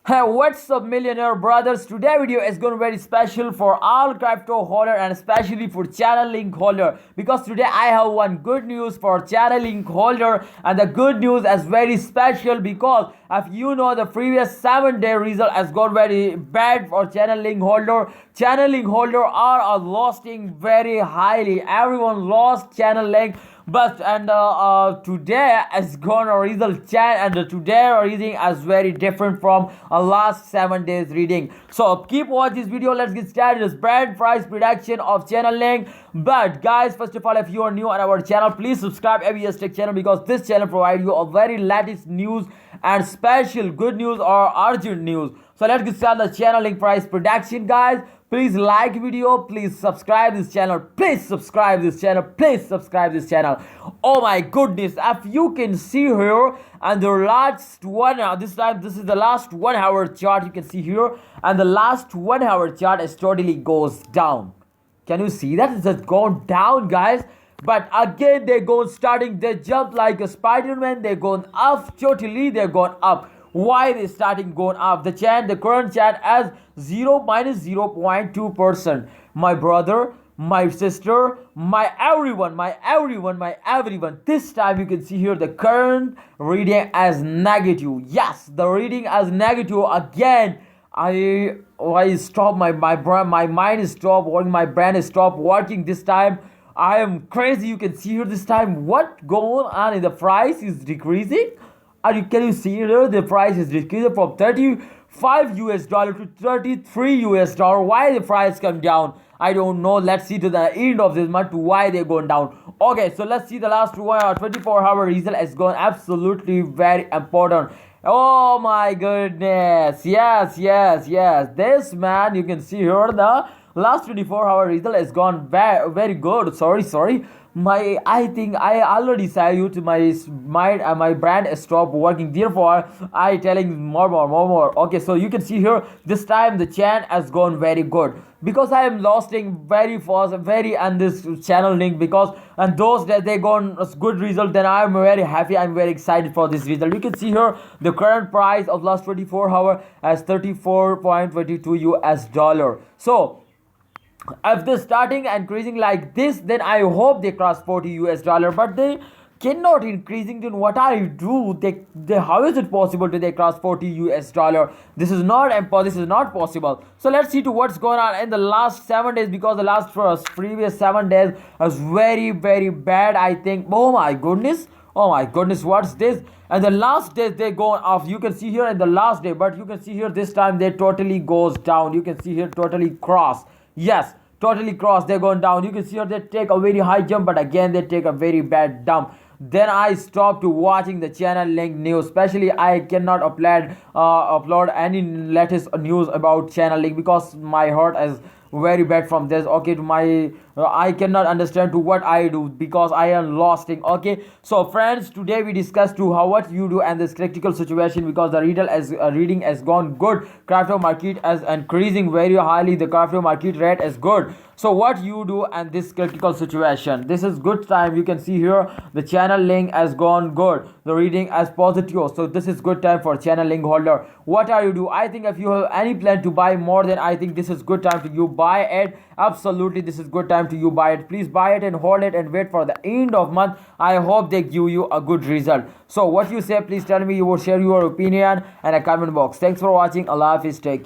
Hey, what's up, millionaire brothers? Today video is going to be very special for all crypto holder and especially for Chainlink holder, because today I have one good news for Chainlink holder, and the good news is very special because if you know the previous 7-day result has gone very bad for Chainlink holder. Chainlink holder are losing very highly. Everyone lost Chainlink. But today is gonna result and today reading is very different from last 7 days reading. So keep watching this video. Let's get started. The spread price prediction of Chainlink. But guys, first of all, if you are new on our channel, please subscribe ABS Tech channel, because this channel provides you a very latest news and special good news or urgent news. So let's get started the Chainlink price prediction, guys. Please like video, please subscribe this channel, please subscribe this channel, please subscribe this channel. Oh my goodness, if you can see here, and the last one, this is the last 1 hour chart, you can see here, and the last 1 hour chart is totally goes down. Can you see that? It's just gone down, guys. But again, they're going starting, they jump like a Spider-Man, they're going up, totally they're going up. Why they starting going up? The current chart as 0.2%. My brother, my sister, my everyone. This time you can see here the current reading as negative. Yes, the reading as negative again. I stop my mind is stopped working, my brain is stopped working this time. I am crazy. You can see here this time what going on in the price is decreasing. Can you see here the price is decreasing from $35 to $33. Why the price come down? I don't know. Let's see to the end of this month why they're going down. Okay, so let's see the last 24-hour result is going absolutely very important. Oh my goodness. Yes. This man, you can see here the last 24-hour result has gone very good. Sorry. I think I already said you to my brand stop working. Therefore, I telling more. Okay, so you can see here this time the chain has gone very good, because I am losing very fast, very on this channel link, because and those that they gone good result, then I am very happy. I'm very excited for this result. You can see here the current price of last 24 hour as $34.22. So if they're starting increasing like this, then I hope they cross $40. But they cannot increasing. Then what I do? They how is it possible to they cross $40? This is not possible. So let's see to what's going on in the last 7 days, because the last previous 7 days was very bad, I think. Oh my goodness, what's this? And the last day they go off. You can see here in the last day, but you can see here this time they totally goes down. You can see here totally cross. Yes, totally cross. They're going down. You can see here they take a very high jump, but again they take a very bad dump. Then I stopped watching the Chainlink news. Especially I cannot upload any latest news about Chainlink, because my heart is very bad from this. Okay, to my I cannot understand to what I do, because I am lost in. Okay, so friends, today we discussed to how what you do and this critical situation, because the reading has gone good. Crypto market is increasing very highly. The crypto market rate is good. So what you do and this critical situation, this is good time. You can see here the Chainlink has gone good, the reading as positive. So this is good time for Chainlink holder. What are you do? I think if you have any plan to buy more, then I think this is good time to you buy it. Absolutely, this is good time to you buy it. Please buy it and hold it and wait for the end of month. I hope they give you a good result. So what you say, please tell me. You will share your opinion in a comment box. Thanks for watching. Allah Hafiz. Take care.